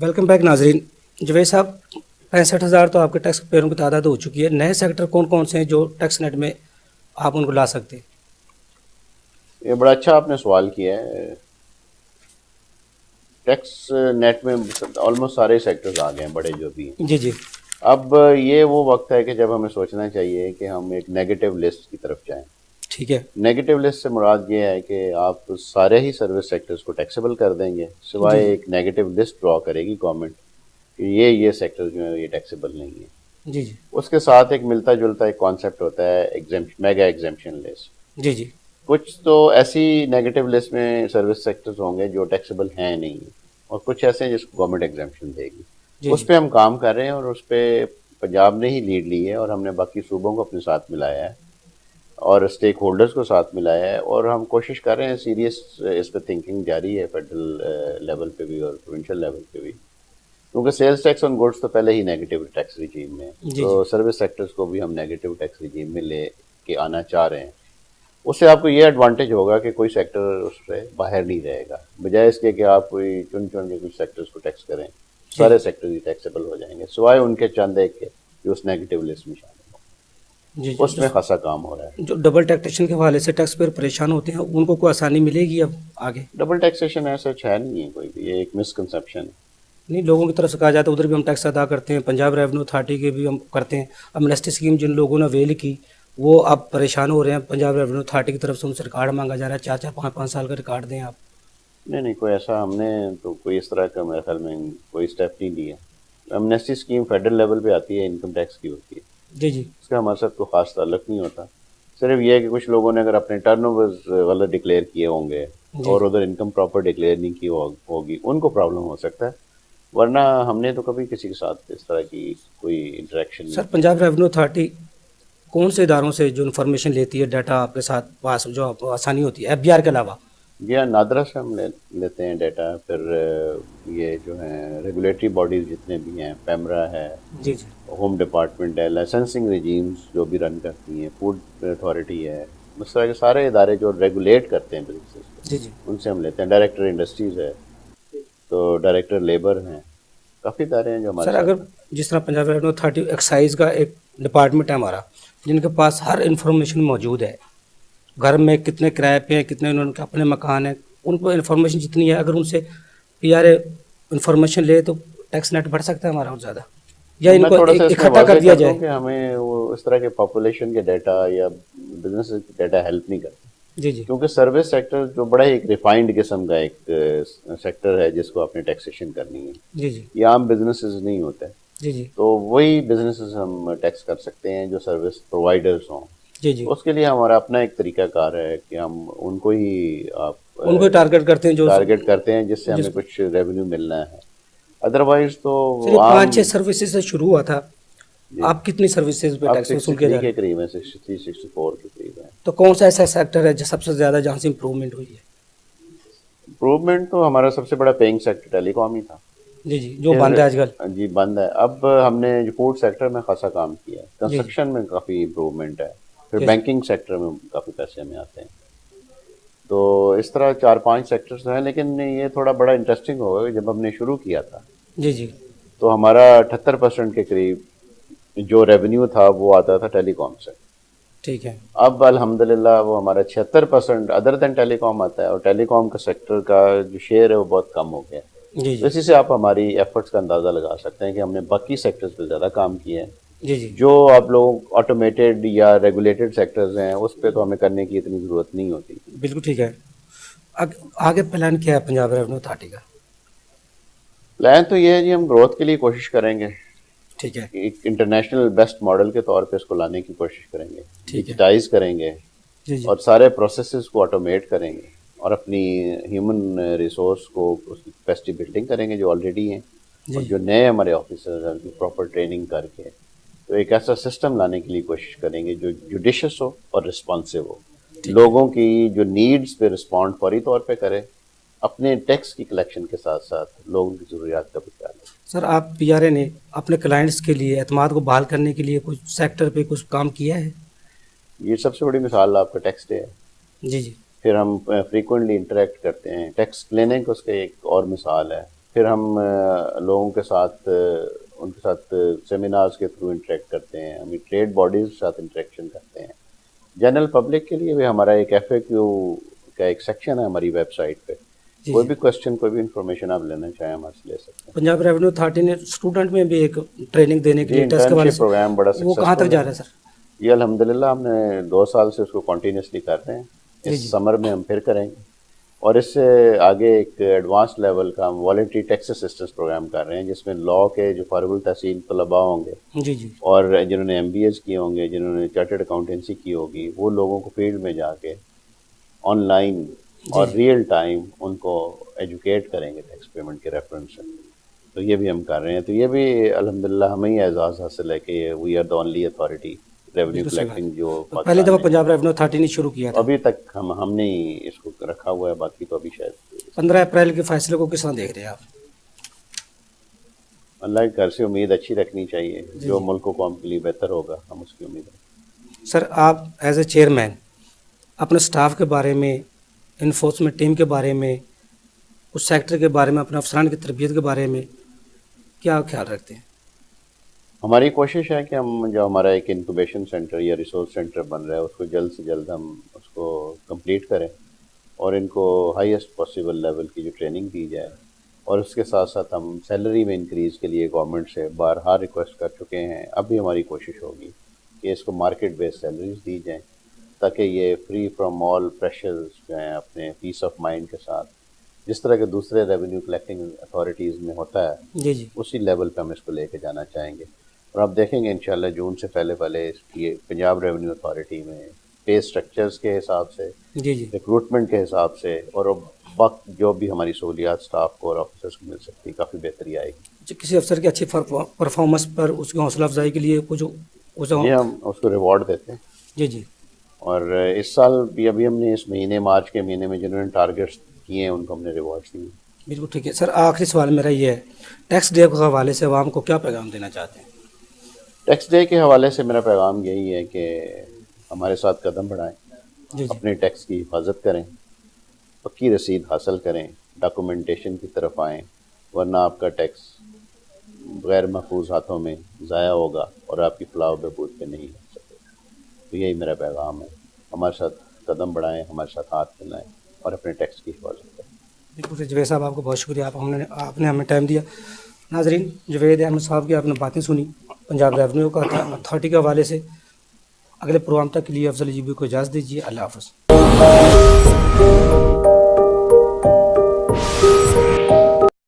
Welcome back ناظرین. جوید صاحب، 65,000 تو آپ کے ٹیکس پیئروں کی تعداد ہو چکی ہے. نئے سیکٹر کون کون سے ہیں جو ٹیکس نیٹ میں آپ ان کو لا سکتے ہیں؟ یہ بڑا اچھا آپ نے سوال کیا ہے. ٹیکس نیٹ میں آلموسٹ سارے سیکٹرز آ گئے ہیں بڑے جو بھی ہیں. جی جی اب یہ وہ وقت ہے کہ جب ہمیں سوچنا چاہیے کہ ہم ایک نیگیٹو لسٹ کی طرف جائیں. ٹھیک ہے. نیگیٹو لسٹ سے مراد یہ ہے کہ آپ سارے ہی سروس سیکٹرز کو ٹیکسیبل کر دیں گے سوائے جی ایک نیگیٹو لسٹ ڈرا کرے گی گورنمنٹ کہ یہ سیکٹر جو ہیں یہ ٹیکسیبل نہیں ہے. جی جی اس کے ساتھ ایک ملتا جلتا ایک کانسیپٹ ہوتا ہے میگا ایگزمپشن لسٹ. جی جی کچھ تو ایسی نیگیٹو لسٹ میں سروس سیکٹرز ہوں گے جو ٹیکسیبل ہیں نہیں، اور کچھ ایسے ہیں جس کو گورنمنٹ ایگزمپشن دے گی. جی اس پہ ہم کام کر رہے ہیں اور اس پہ پنجاب نے ہی لیڈ لی ہے اور ہم نے باقی صوبوں کو اپنے ساتھ ملایا ہے اور اسٹیک ہولڈرز کو ساتھ ملایا ہے، اور ہم کوشش کر رہے ہیں سیریس اس پہ تھنکنگ جاری ہے فیڈرل لیول پہ بھی اور پروونشل لیول پہ بھی، کیونکہ سیلز ٹیکس آن گڈس تو پہلے ہی نیگیٹو ٹیکس ریجیم میں ہے. جی تو سروس سیکٹرز کو بھی ہم نیگیٹو ٹیکس ریجیم میں لے کے آنا چاہ رہے ہیں. اس سے آپ کو یہ ایڈوانٹیج ہوگا کہ کوئی سیکٹر اس سے باہر نہیں رہے گا، بجائے اس کے کہ آپ کوئی چن کے کچھ سیکٹرز کو ٹیکس کریں. سارے سیکٹر ہی ٹیکسیبل ہو جائیں گے سوائے ان کے چند ایک کے جو اس نیگیٹو لسٹ میں شامل ہوں. جی اس میں خاصا کام ہو رہا ہے. جو ڈبل ٹیکسیشن کے حوالے سے ٹیکس پیئر پریشان ہوتے ہیں ان کو کوئی آسانی ملے گی اب آگے؟ ڈبل ٹیکسیشن ایسا ہے نہیں ہے کوئی بھی، یہ ایک مسکنسیپشن ہے. نہیں، لوگوں کی طرف سے کہا جاتا ہے ادھر بھی ہم ٹیکس ادا کرتے ہیں، پنجاب ریونیو اتھارٹی کے بھی ہم کرتے ہیں. امنیسٹی اسکیم جن لوگوں نے ویل کی وہ اب پریشان ہو رہے ہیں. پنجاب ریونیو اتھارٹی کی طرف سے ان سے ریکارڈ مانگا جا رہا ہے، 4-5 سال کا ریکارڈ دیں آپ. نہیں کوئی ایسا ہم نے تو کوئی اس طرح کا میرے خیال میں کوئی اسٹیپ نہیں لیا. امنیسٹی اسکیم فیڈرل لیول پہ آتی ہے، انکم ٹیکس کی ہوتی ہے. جی جی اس کا ہمارے ساتھ کوئی خاص تعلق نہیں ہوتا. صرف یہ ہے کہ کچھ لوگوں نے اگر اپنے ٹرن اوورز غلط ڈکلیئر کیے ہوں گے اور ادھر انکم پراپر ڈکلیئر نہیں کی ہوگی ان کو پرابلم ہو سکتا ہے، ورنہ ہم نے تو کبھی کسی کے ساتھ اس طرح کی کوئی انٹریکشن نہیں. سر، پنجاب ریونیو اتھارٹی کون سے اداروں سے جو انفارمیشن لیتی ہے، ڈیٹا آپ کے ساتھ پاس جو آپ کو آسانی ہوتی ہے ایف بی آر کے علاوہ؟ جی ہاں، نادرا سے ہم لیتے ہیں ڈیٹا. پھر یہ جو ہیں ریگولیٹری باڈیز جتنے بھی ہیں، پیمرا ہے، جی جی ہوم ڈپارٹمنٹ ہے، لائسنسنگ ریجیمز جو بھی رن کرتی ہیں، فوڈ اتھارٹی ہے، اس طرح کے سارے ادارے جو ریگولیٹ کرتے ہیں بزنسز کو، جی جی ان سے ہم لیتے ہیں. ڈائریکٹر انڈسٹریز ہے، تو ڈائریکٹر لیبر ہیں، کافی ادارے ہیں جو ہمارے سر، ساتھ. اگر جس طرح پنجاب ریونیو اتھارٹی ایکسائز کا ایک ڈپارٹمنٹ ہے ہمارا، جن کے پاس ہر انفارمیشن موجود ہے، گھر میں کتنے کرائے پہ ہیں، کتنے انہوں کے اپنے مکان ہیں، ان کو انفارمیشن جتنی ہے اگر ان سے پی آر اے انفارمیشن لے تو ٹیکس نیٹ بڑھ سکتا ہے ہمارا اور زیادہ، یا ان میں کو تھوڑا سا اس میں اکٹھا کر واضح دیا کر دوں جائے؟ کہ ہمیں وہ اس طرح کے پاپولیشن کے ڈیٹا یا بزنس کے ڈیٹا ہیلپ نہیں کرتے، جی جی کیونکہ سروس سیکٹر جو بڑا ایک ریفائنڈ قسم کا ایک سیکٹر ہے جس کو آپ نے ٹیکسیشن کرنی ہے. جی جی یہ عام بزنسز نہیں ہوتے، جی جی تو وہی بزنسز ہم ٹیکس کر سکتے ہیں جو سروس پرووائڈرز ہوں. جی جی اس کے لیے ہمارا اپنا ایک طریقہ کار ہے کہ ہم ان کو ہی ان کو ٹارگٹ کرتے ہیں جو ٹارگٹ کرتے ہیں جس سے ہمیں کچھ ریونیو ملنا ہے. ادروائز تو صرف عام 5-6 سروسز سے شروع ہوا تھا، جی آپ کتنی سروسز پہ اب ٹیکس وصول کیا 63 جا رہا کے ہے؟ قریب ہے، 63-64 کے قریب ہے. تو کون سا ایسا سیکٹر ہے جو سب سے زیادہ جہاں سے امپروومنٹ ہوئی ہے؟ امپروومنٹ تو ہمارا سب سے بڑا پیئنگ سیکٹر ٹیلی کام ہی تھا. جی جی جو بند ہے آج کل. جی بند ہے. اب ہم نے جو فوڈ سیکٹر میں خاصا کام کیا ہے، جی کنسٹرکشن میں کافی امپروومنٹ ہے، پھر جی بینکنگ سیکٹر میں کافی پیسے ہمیں آتے ہیں. تو اس طرح 4-5 سیکٹرز ہیں، لیکن یہ تھوڑا بڑا انٹرسٹنگ ہوگا کہ جب ہم نے شروع کیا تھا جی جی تو ہمارا 78% کے قریب جو ریونیو تھا وہ آتا تھا ٹیلی کام سے. ٹھیک ہے. اب الحمدللہ وہ ہمارا 76% ادر دین ٹیلی کام آتا ہے، اور ٹیلی کام کا سیکٹر کا جو شیئر ہے وہ بہت کم ہو گیا. جی تو جی اسی سے آپ ہماری ایفرٹس کا اندازہ لگا سکتے ہیں کہ ہم نے باقی سیکٹرز پہ زیادہ کام کیا ہے. جی جی جو آپ لوگ آٹومیٹڈ یا ریگولیٹڈ سیکٹرز ہیں اس پہ تو ہمیں کرنے کی اتنی ضرورت نہیں ہوتی. بالکل ٹھیک ہے. آگے پلان کیا ہے پنجاب ریونیو اتھارٹی کا؟ پلان تو یہ ہے جی، ہم گروتھ کے لیے کوشش کریں گے، ٹھیک ہے. ایک انٹرنیشنل بیسٹ ماڈل کے طور پہ اس کو لانے کی کوشش کریں گے، ٹھیک ہے. ڈیجیٹائز کریں گے جی جی اور سارے پروسیسز کو آٹومیٹ کریں گے، اور اپنی ہیومن ریسورس کو اس کی کیپیسٹی بلڈنگ کریں گے جو آلریڈی ہیں، اور جی جو نئے ہمارے آفیسرز ہیں ان کی پراپر ٹریننگ کر کے تو ایک ایسا سسٹم لانے کے لیے کوشش کریں گے جو جوڈیشس ہو اور رسپانسو ہو، لوگوں کی جو نیڈز پہ رسپونڈ فوری طور پہ کرے، اپنے ٹیکس کی کلیکشن کے ساتھ ساتھ لوگوں کی ضروریات کا بھی خیال رکھے. سر، آپ پی آر اے نے اپنے کلائنٹس کے لیے اعتماد کو بحال کرنے کے لیے کچھ سیکٹر پہ کچھ کام کیا ہے؟ یہ سب سے بڑی مثال آپ کا ٹیکس ڈے ہے. جی جی پھر ہم فریکوینٹلی انٹریکٹ کرتے ہیں. ٹیکس کلینک اس کا ایک اور مثال ہے. پھر ہم لوگوں کے ساتھ ان کے ساتھ سیمینارز کے تھرو انٹریکٹ کرتے ہیں، ہم ٹریڈ باڈیز کے ساتھ انٹریکشن کرتے ہیں. جنرل پبلک کے لیے بھی ہمارا ایک ایف اے کیو کا ایک سیکشن ہے ہماری ویب سائٹ پہ. کوئی بھی کوشچن، کوئی بھی انفارمیشن آپ لینا چاہیں ہمارے سے لے سکتے ہیں. پنجاب ریونیو اتھارٹی نے اسٹوڈنٹ میں بھی ایک ٹریننگ دینے کے لیے ٹیسٹ کے انٹرنشپ پروگرام بڑا وہ کہاں تک جا رہا ہے سر؟ یہ الحمدللہ ہم نے 2 سال سے اس کو کنٹینیوسلی کر رہے ہیں. اس سمر میں ہم پھر کریں گے، اور اس سے آگے ایک ایڈوانس لیول کا ہم والنٹری ٹیکس اسسٹنس پروگرام کر رہے ہیں، جس میں لاء کے جو فارغ التحصیل طلباء ہوں گے اور جنہوں نے MBAs کیے ہوں گے، جنہوں نے چارٹرڈ اکاؤنٹنسی کی ہوگی، وہ لوگوں کو فیلڈ میں جا کے آن لائن اور ریئل ٹائم ان کو ایجوکیٹ کریں گے ٹیکس پیمنٹ کے ریفرنس سے. تو یہ بھی ہم کر رہے ہیں. تو یہ بھی الحمدللہ ہمیں ہی اعزاز حاصل ہے کہ we are the only authority revenue collecting جو پہلی دفعہ پنجاب ریونیو اتھارٹی نے شروع کیا تھا. ابھی تک ہم نے ہی اس کو رکھا ہوا ہے، باقی تو ابھی شاید 15 اپریل کے فیصلے کو کس طرح دیکھ رہے ہیں آپ؟ اللہ کے گھر سے امید اچھی رکھنی چاہیے، جو ملک و قوم کے لیے بہتر ہوگا ہم اس کی امید رکھیں. سر آپ ایز اے چیئرمین اپنے سٹاف کے بارے میں، انفورسمنٹ ٹیم کے بارے میں، اس سیکٹر کے بارے میں، اپنے افسران کی تربیت کے بارے میں کیا خیال رکھتے ہیں؟ ہماری کوشش ہے کہ ہم جو ہمارا ایک انکوبیشن سینٹر یا ریسورس سینٹر بن رہا ہے اس کو جلد سے جلد ہم اس کو کمپلیٹ کریں اور ان کو ہائیسٹ پاسبل لیول کی جو ٹریننگ دی جائے. اور اس کے ساتھ ساتھ ہم سیلری میں انکریز کے لیے گورنمنٹ سے بارہا ریکویسٹ کر چکے ہیں. اب بھی ہماری کوشش ہوگی کہ اس کو مارکیٹ بیس سیلریز دی جائیں تاکہ یہ فری فرام آل پریشرز جو ہیں اپنے پیس آف مائنڈ کے ساتھ، جس طرح کے دوسرے ریونیو کلیکٹنگ اتھارٹیز میں ہوتا ہے اسی لیول پہ ہم اس کو لے کے جانا چاہیں گے. اور آپ دیکھیں گے انشاءاللہ جون سے پہلے اس کی پنجاب ریونیو اتھارٹی میں پے اسٹرکچرز کے حساب سے، ریکروٹمنٹ کے حساب سے، اور وقت جو بھی ہماری سہولیات اسٹاف کو اور آفیسرس کو مل سکتی کافی بہتری آئے گی. کسی افسر کی اچھی پرفارمنس پر اس کی حوصلہ افزائی کے لیے کچھ ہم اس کو ریوارڈ دیتے ہیں. اور اس سال بھی ابھی ہم نے اس مہینے مارچ کے مہینے میں جنہوں نے ٹارگیٹس کیے ہیں ان کو ہم نے ریوارڈس دیے. بالکل ٹھیک ہے سر. آخری سوال میرا یہ ہے، ٹیکس ڈے کے حوالے سے عوام کو کیا پیغام دینا چاہتے ہیں؟ ٹیکس ڈے کے حوالے سے میرا پیغام یہی ہے کہ ہمارے ساتھ قدم بڑھائیں، اپنے ٹیکس کی حفاظت کریں، پکی رسید حاصل کریں، ڈاکومنٹیشن کی طرف آئیں، ورنہ آپ کا ٹیکس غیر محفوظ ہاتھوں میں ضائع ہوگا اور آپ کی فلاح و بہبود پہ نہیں لگ سکے. تو یہی میرا پیغام ہے، ہمارے ساتھ قدم بڑھائیں، ہمارے ساتھ ہاتھ ملائیں اور اپنے ٹیکس کی حفاظت کریں. بالکل جوید صاحب، آپ کو بہت شکریہ، آپ نے ہمیں ٹائم دیا. ناظرین، جوید احمد صاحب کی آپ نے باتیں سنی پنجاب ریونیو کا اتھارٹی کے حوالے سے. اگلے پروگرام تک کے لیے افضل جیبی کو اجازت دیجیے. اللہ حافظ.